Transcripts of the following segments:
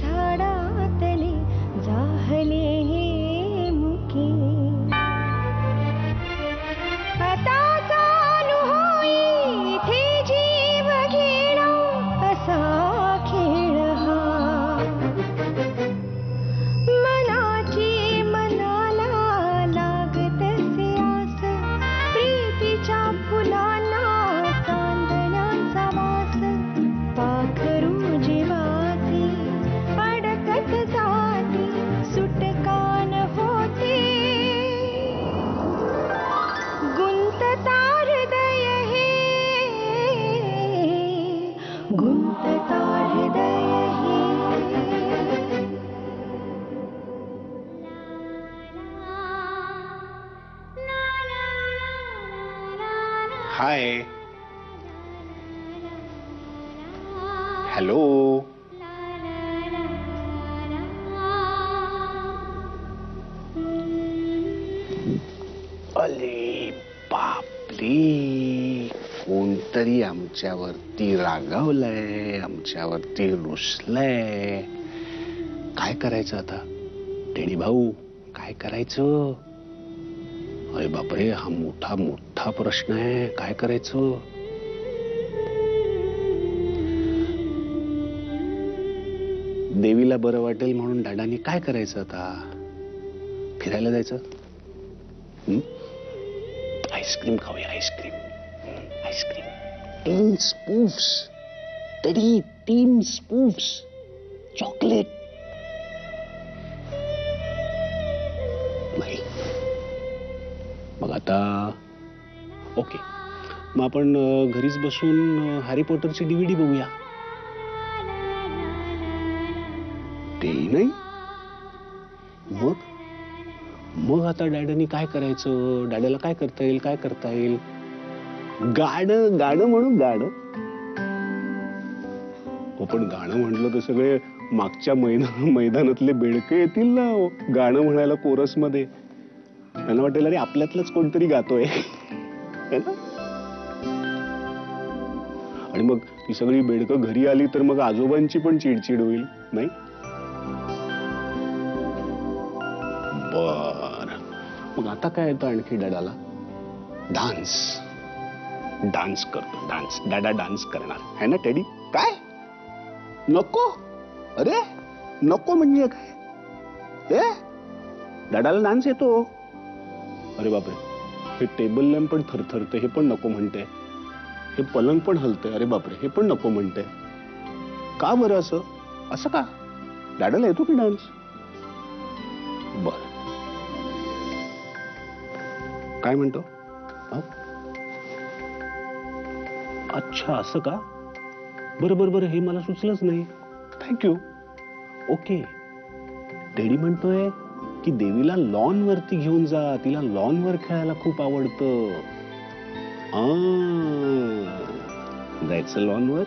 झाडातले जाहले मुके आता चालू होई इथे जीव घेणा असा खेळ हा मनाची मनाला लागतसे आस प्रीतीच्या फुलांना चांदण्याचा वास पाखरू जीवाची अडकत जाती सुटकान होते गुंतता हृदय हे गुंतता हृदय हे हाय हॅलो अरे बापरे कोणतरी आमच्यावरती रागावलंय आमच्यावरती रुसलंय काय करायचं आता टेडी भाऊ काय करायचं अरे बापरे हा मोठा मोठा प्रश्न आहे काय करायचं देवीला बरं वाटेल म्हणून दादानी काय करायचं आता फिरायला जायचं आईस्क्रीम खाऊया आईस्क्रीम आईस्क्रीम टीन स्पूफ्स टेडी टीन स्पूफ्स चॉकलेट नाही मग आता ओके मग आपण घरीच बसून हॅरी पॉटरची DVD बघूया ते नाही मग मग आता डॅडानी काय करायचं डॅडाला काय करता येईल गाणं गाणं म्हणून गाणं हो पण गाणं म्हटलं तर सगळे मागच्या मैदानातले बेडके येतील ना गाणं म्हणायला कोरस मध्ये त्यांना वाटेल अरे आपल्यातलंच कोणतरी गातोय है ना आणि मग ती सगळी बेडकं घरी आली तर मग आजोबांची पण चिडचिड होईल नाही बर मग आता काय येतं आणखी डॅडाला डान्स करतो डान्स डॅडा डान्स करणार है ना टेडी काय नको अरे नको म्हणजे काय डॅडाला डान्स येतो अरे बापरे हे टेबल लॅम्प पण थरथरते हे पण नको म्हणते हे पलंग पण हलते अरे बापरे हे पण नको म्हणते का बरं असं का डॅडाला येतो की डान्स बर काय म्हणतो अच्छा असं का बरं हे मला सुचलंच नाही थँक्यू ओके टेडी म्हणतोय की देवीला लॉन वरती घेऊन जा तिला लॉन वर खेळायला खूप आवडतं जायचं लॉन वर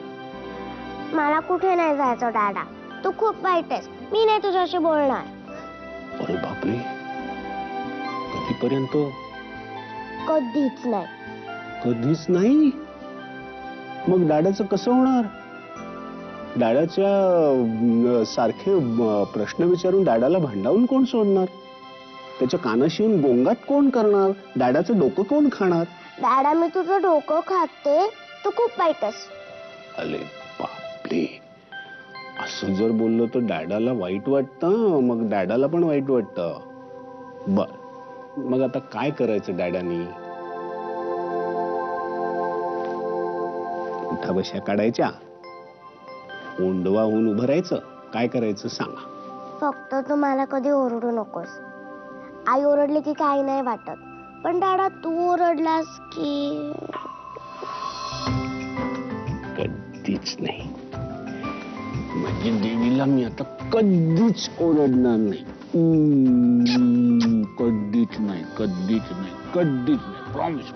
मला कुठे नाही जायचं दादा तू खूप वाईट आहेस मी नाही तुझ्याशी बोलणार अरे बापरे कधीपर्यंत कधीच नाही कधीच नाही मग दादाचं कसं होणार दादाच्या सारखे प्रश्न विचारून दादाला भांडावून कोण सोडणार त्याच्या कानाशी येऊन गोंगाट कोण करणार दादाचं डोकं कोण खाणार दादा मी तुझं डोकं खाते तू खूप वाईट आहेस अरे बापरे असं जर बोललो तर डॅडाला वाईट वाटतं मग डॅडाला पण वाईट वाटतं बर मग आता काय करायचं डॅडानी उठा बशा काढायच्या ओंडवा होऊन उभं राहायचं काय करायचं सांगा फक्त तू मला कधी ओरडू नकोस आई ओरडली की काही नाही वाटत पण दादा तू ओरडलास की कधीच नाही म्हणजे देवीला मी आता कधीच ओरडणार नाही कधीच नाही प्रॉमिस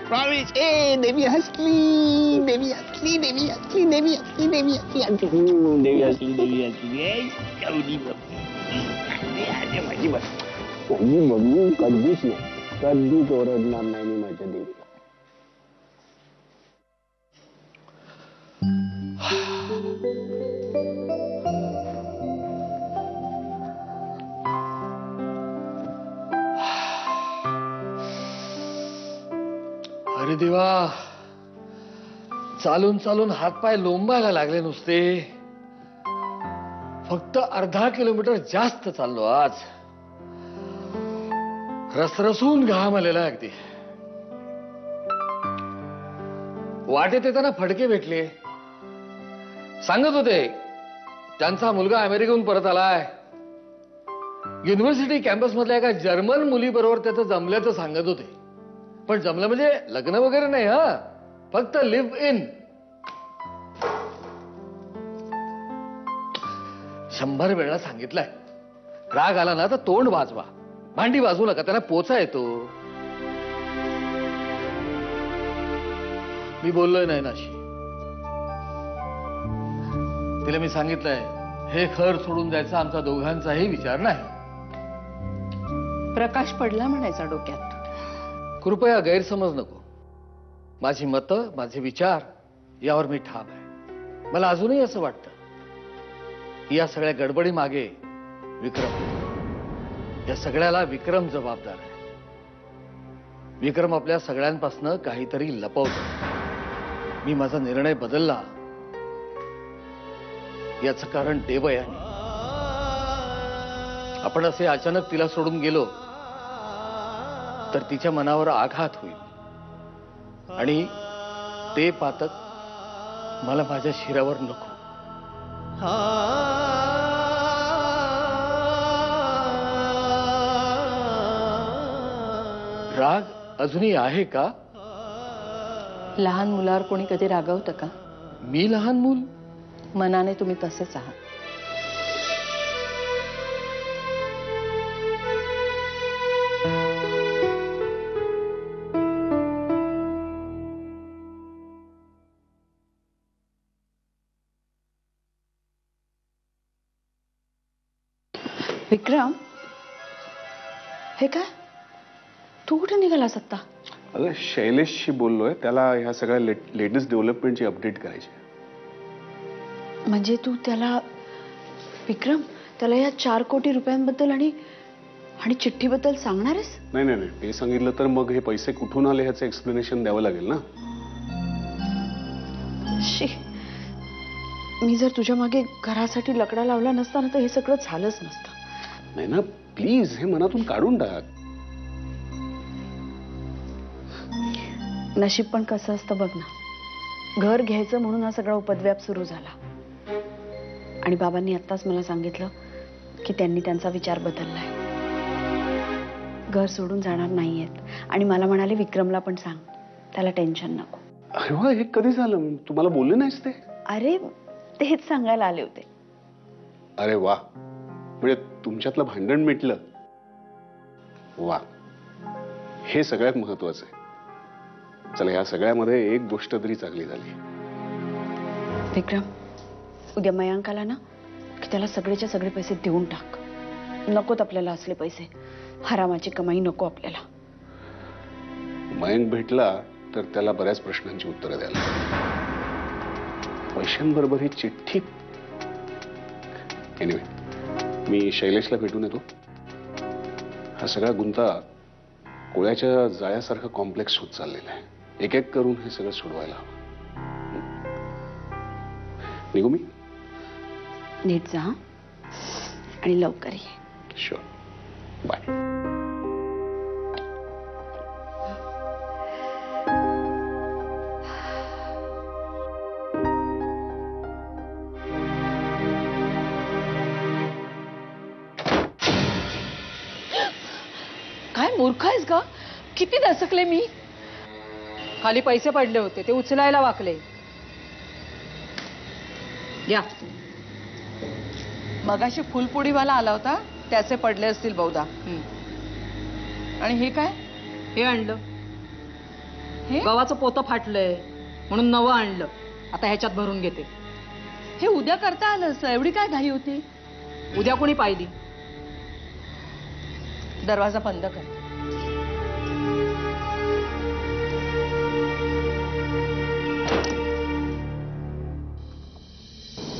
प्रॉमिस देवी हसली माझी बस कधीच ओरडणार नाही मी माझ्या देवीला अरे देवा, चालून चालून हातपाय लोंबायला लागले नुसते. फक्त अर्धा किलोमीटर जास्त चाललो आज. रसरसून घाम आलेला अगदी. वाटेत येताना फडके भेटले. सांगत होते त्यांचा मुलगा अमेरिकेहून परत आलाय. युनिव्हर्सिटी कॅम्पस मधल्या एका जर्मन मुलीबरोबर त्याचं जमल्याचं सांगत होते. पण जमलं म्हणजे लग्न वगैरे नाही, हा, फक्त लिव्ह इन. 100 वेळा सांगितलंय, राग आला ना तर तोंड वाजवा, भांडी वाजवू नका, त्यांना पोचा येतो. मी बोललोय नाही नाशी. तिला मी सांगितलंय हे घर सोडून जायचा आमचा दोघांचाही विचार नाही. प्रकाश पडला म्हणायचा डोक्यात. कृपया गैरसमज नको. माझी मतं, माझे विचार यावर मी ठाम आहे. मला अजूनही असं वाटतं की या सगळ्या गडबडी मागे विक्रम, या सगळ्याला विक्रम जबाबदार आहे. विक्रम आपल्या सगळ्यांपासून काहीतरी लपवतो. मी माझा निर्णय बदलला याचं कारण देवयानी. आपण असे अचानक तिला सोडून गेलो तर तिच्या मनावर आघात होईल आणि ते पातक मला माझ्या शिरावर नको. राग अजूनही आहे का? लहान मुलावर कोणी कधी रागवतं का? मी लहान मूल? मनाने तुम्ही तसेच आहात. विक्रम, हे काय? तू कुठे निघालास आता? अगं शैलेशशी बोललोय, त्याला ह्या सगळ्या लेटेस्ट डेव्हलपमेंटची अपडेट करायची. म्हणजे तू त्याला, विक्रम, त्याला या 4 कोटी रुपयांबद्दल आणि चिठ्ठीबद्दल सांगणार आहेस? नाही नाही नाही, ते सांगितलं तर मग हे पैसे कुठून आले ह्याचं एक्सप्लेनेशन द्यावं लागेल ना. शी, मी जर तुझ्या मागे घरासाठी लकडा लावला नसता ना तर हे सगळं झालंच नसतं. नाही ना, प्लीज हे मनातून काढून टाक. नशीब पण कसं असतं बघ ना. घर घ्यायचं म्हणून हा सगळा उपद्व्याप सुरू झाला आणि बाबांनी आत्ताच मला सांगितलं की त्यांनी त्यांचा विचार बदललाय. घर सोडून जाणार नाहीयेत आणि मला म्हणाले विक्रमला पण सांग, त्याला टेन्शन नको. अरे वा, हे कधी झालं? तुम्हाला बोलले नाहीस ते? अरे तेच सांगायला आले होते. अरे वा, म्हणजे तुमच्यातलं भांडण मिटलं. वा, हे सगळ्यात महत्वाचं आहे. चला, या सगळ्यामध्ये एक गोष्ट तरी चांगली झाली. विक्रम, उद्या मयांकाला ना की त्याला सगळेच्या सगळे पैसे देऊन टाक. नकोत आपल्याला असले पैसे. हरामाची कमाई नको आपल्याला. मयंक भेटला तर त्याला बऱ्याच प्रश्नांची उत्तरं द्यायला. पैशांबरोबर ही चिठ्ठी. एनिवे, मी शैलेशला भेटून येतो. हा सगळा गुंता कोळ्याच्या जाळ्यासारखं कॉम्प्लेक्स होत चाललेला आहे. एक एक करून हे सगळं सोडवायला हवं. निघू मी? नीट जा आणि लवकर ये. शुअर. बाय. काय मूर्ख आहेस का? किती दसकले मी. खाली पैसे पडले होते, ते उचलायला वाकले. या, मगाशी फुलपुडीवाला आला होता, त्याचे पडले असतील बहुधा. आणि हे काय? हे आणलं. हे गव्हाचं पोतं फाटलंय म्हणून नवं आणलं. आता ह्याच्यात भरून घेते. हे उद्या करता आलं असं, एवढी काय घाई होती? उद्या कोणी पाहिली? दरवाजा बंद कर.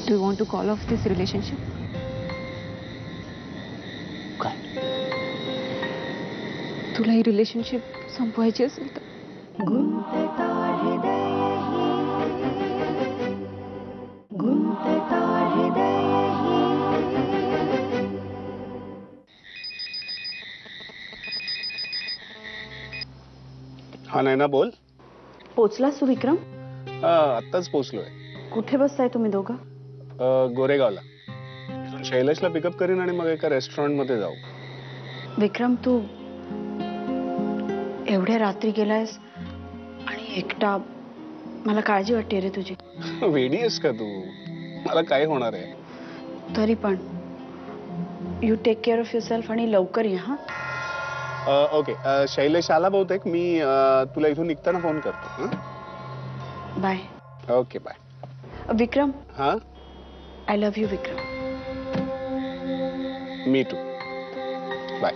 Do you want to call off this relationship? काय? तुला ही रिलेशनशिप संपवायची असेल तर हा नैना बोल. पोचलास तू विक्रम? आत्ताच पोचलोय. कुठे बसताय तुम्ही दोघं? गोरेगावला. इथून शैलेशला पिकअप करीन आणि मग एका रेस्टॉरंट मध्ये जाऊ. विक्रम तू एवढ्या रात्री गेलायस आणि एकटा. मला काळजी वाटते रे तुझी. वेडी आहेस का तू? मला काय होणार आहे? तरी पण you take care of yourself आणि लवकर ये. हा ओके. शैलेश आला बहुतेक. मी तुला इथून निघताना फोन करतो. बाय. Okay bye. विक्रम, हा I love you Vikram. Me too. Bye.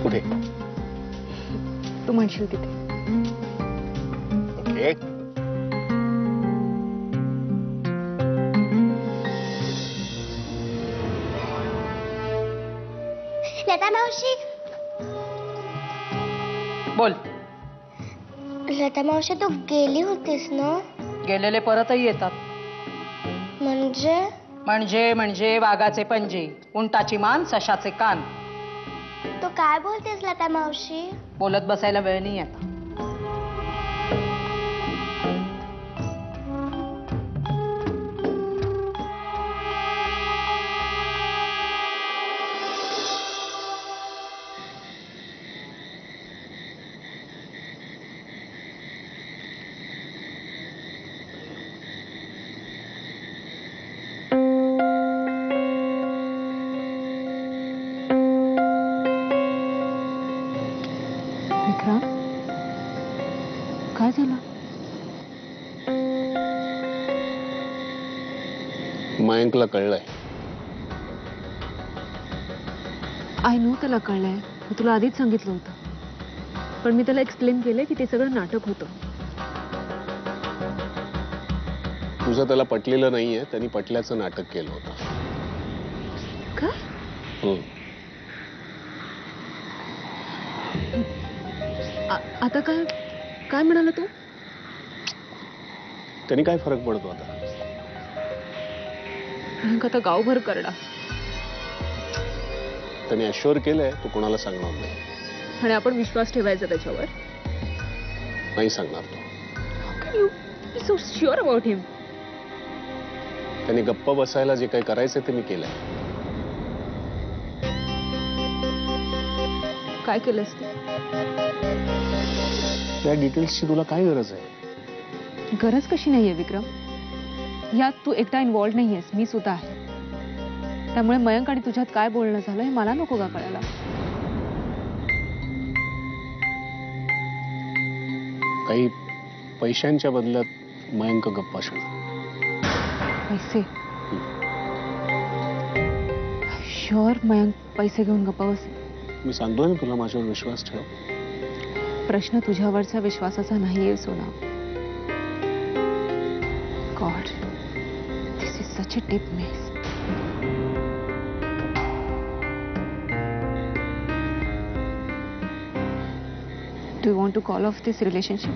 कुठे? तू म्हणशील तिथे. ओके. लता मावशी, बोल. लता मावशी तू गेली होतीस ना? गेलेले परतही येतात. म्हणजे म्हणजे म्हणजे वाघाचे पंजे, उंटाची मान, सशाचे कान. तू काय बोलतेस लता मावशी? बोलत बसायला वेळ नाही आता. विक्रम, काय झालं? मयंकला कळलंय. आय नो त्याला कळलंय. मी तुला आधीच सांगितलं होतं. पण मी त्याला एक्सप्लेन केलंय की ते सगळं नाटक होतं. तुझं त्याला पटलेलं नाहीये. त्यांनी पटल्याचं नाटक केलं होतं. काय? आता काय काय म्हणाला तू? त्यांनी काय फरक पडतो आता? आता गावभर करडा. त्यांनी अश्योर केलंय तो कोणाला सांगणार नाही. आणि आपण विश्वास ठेवायचा त्याच्यावर. नाही सांगणार तो. How can you be so sure about him? त्यांनी गप्प बसायला जे काही करायचं ते मी केलंय. काय केलंस तू? त्या डिटेल्सची तुला काय गरज आहे? गरज कशी नाहीये विक्रम? यात तू एकटा इन्व्हॉल्व नाहीयेस. मी सुद्धा आहे. त्यामुळे मयंक आणि तुझ्यात काय बोलणं झालं हे मला नको का कळायला? काही पैशांच्या बदल्यात मयंक गप्प असणार. पैसे? शुअर मयंक पैसे घेऊन गप्पा बसेल? मी सांगतोय ना तुला, माझ्यावर विश्वास ठेव. प्रश्न तुझ्यावरचा विश्वासाचा नाहीये सोना. God, this is such a deep mess. Do you want to call off this relationship?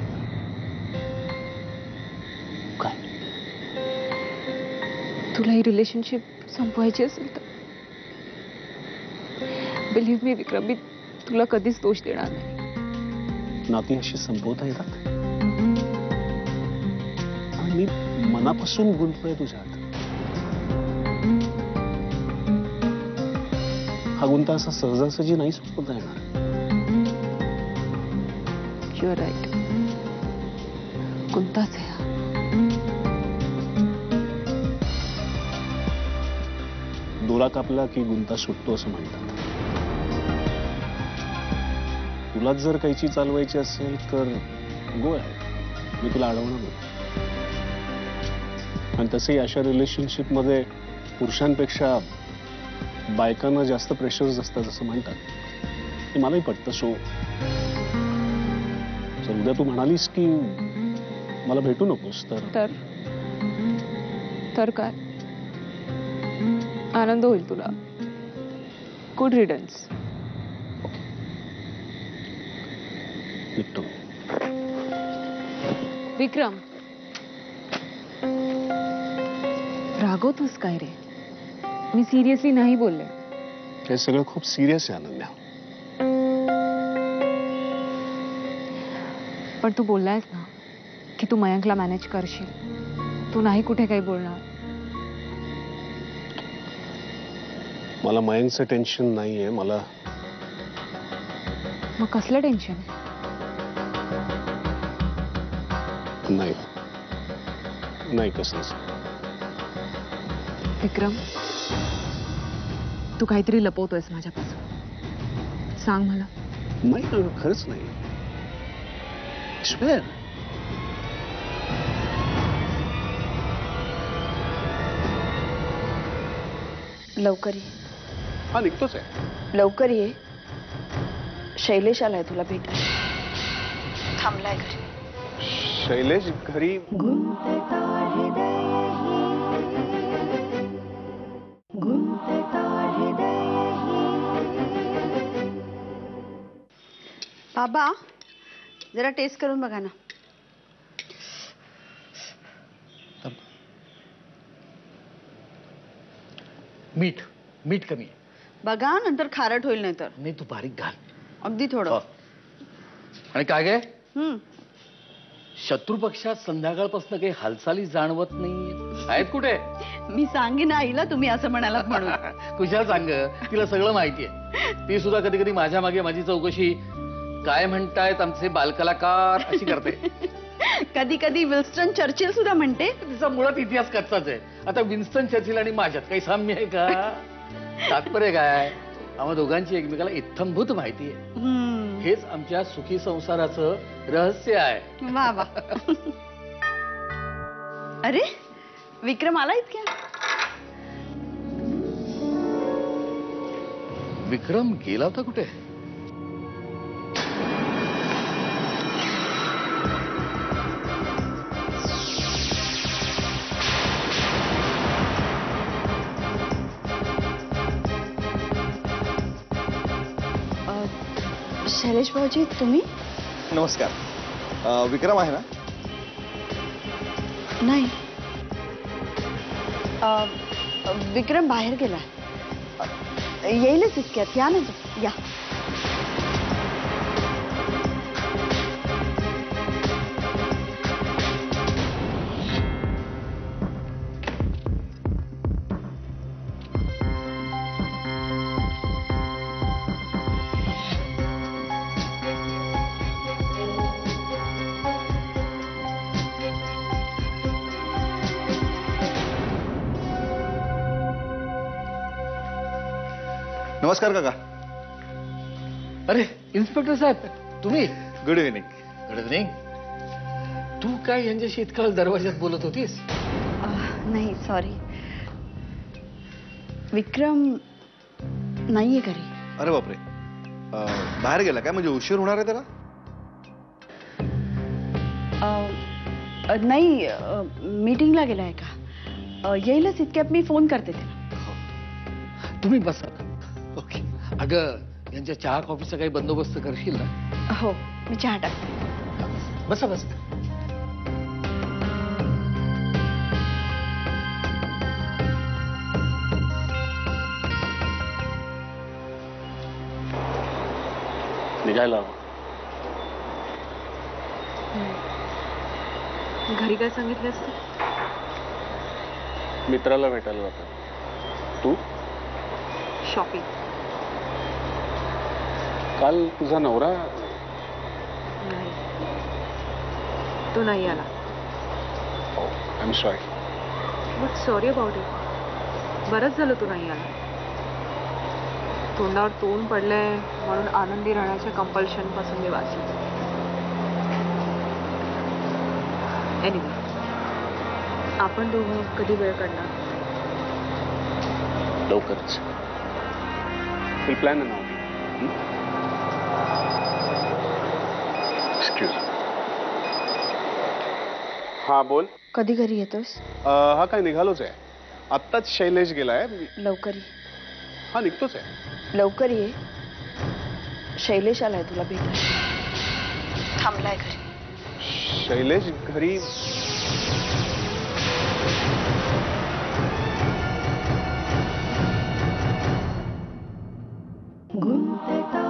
काय? तुला ही रिलेशनशिप संपवायची असेल तर बिलीव्ह मी विक्रम, मी तुला कधीच दोष देणार नाही. नाती अशी संपवता येतात. आणि मी मनापासून गुंतलोय तुझ्यात. हा गुंता असा सहजासहजी नाही संपवता येणार. You R right. गुंताच आहे हा. दोरा कापला की गुंता सुटतो असं म्हणतात. तुलाच जर कैची चालवायची असेल तर गो आहे. मी तुला अडवणार नाही. आणि तसंही अशा रिलेशनशिप मध्ये पुरुषांपेक्षा बायकांना जास्त प्रेशर्स असतात असं म्हणतात. ते मलाही पटतं. सो उद्या तू म्हणालीस की मला भेटू नकोस तर तर काय आनंद होईल तुला. गुड रिडन्स. निघतो. विक्रम, रागवतोस काय रे? मी सिरियसली नाही बोलले. हे सगळं खूप सिरियस आहे अनन्या. पण तू बोललायस ना की तू मयंकला मॅनेज करशील. तू नाही कुठे काही बोलणार. मला मयंकचं टेन्शन नाहीये. मला मग कसलं टेन्शन? नाही नाही कसलंच. विक्रम, तू काहीतरी लपवतोयस माझ्यापासून. सांग मला. नाही ना, खरंच नाही. श्वेर, लवकर ये. हा निघतोच आहे. लवकर ये. शैलेश आलाय तुला भेटायला. थांबलाय घरी. शैलेश घरी? बाबा जरा टेस्ट करून बघा ना. मीठ मीठ कमी आहे. बघा नंतर खारट होईल नाही तर. नाही तू बारीक घाल. अगदी थोडं. हो. आणि काय गे, हम्म. शत्रू पक्षात संध्याकाळपासून काही हालचाली जाणवत नाही आहेत कुठे? मी सांगेन आईला तुम्ही असं म्हणालात म्हणून. कुशाल सांग, तिला सगळं माहितीये. ती सुद्धा कधी कधी माझ्या मागे माझी चौकशी, काय म्हणतायत आमचे बालकलाकार, अशी करते. कधी कधी विल्स्टन चर्चिल सुद्धा म्हणते. तिचा मुळात इतिहास कच्चाच आहे. आता विन्स्टन चर्चिल आणि माझ्यात काही साम्य आहे का? तात्पर्य काय, आम्हा दोघांची एकमेकाला इत्थंभूत माहिती आहे. हम्म. हेच आमच्या सुखी संसाराचं रहस्य आहे. वा वा. अरे विक्रम आला इतक्या? विक्रम गेला होता कुठे? शैलेश भाऊजी तुम्ही? नमस्कार. विक्रम आहे ना? नाही. विक्रम बाहेर गेला. येईलच इतक्यात. या ना या. नमस्कार काका. अरे इन्स्पेक्टर साहेब, तुम्ही? Good evening. Good evening. तू काय यांच्याशी इतका दरवाज्यात बोलत होतीस? नाही सॉरी. विक्रम नाहीये घरी. अरे बापरे. बाहेर गेला काय? म्हणजे उशीर होणार आहे त्याला? नाही मीटिंगला गेलाय का? येईलच इतक्यात. मी फोन करते त्याला. तुम्ही बसा. ओके. अगं यांच्या चहा कॉफीचा काही बंदोबस्त करशील ना? हो मी चहा टाकते. बसा बसा. निघायला घरी काय सांगितलंस तू? मित्राला भेटायला जातो. तू? शॉपिंग. काल तुझा नवरा? नाही, तो नाही आला. I am sorry. But sorry about it. बरंच झालं तू नाही आला. तोंडावर तोंड पडलंय म्हणून आनंदी राहण्याच्या कंपल्शन पासून मी वाचले. एनिवे, आपण दोघं कधी वेळ काढणार? लवकरच. Will plan now. एक्सक्यूज. हा बोल. कधी घरी येतोस? हा काय निघालोच आहे. आत्ताच शैलेश गेलाय. लवकर ये. हा निघतोच आहे. लवकर ये. शैलेश आलाय तुला भेटायला. थांबलाय घरी. शैलेश घरी? गुंतता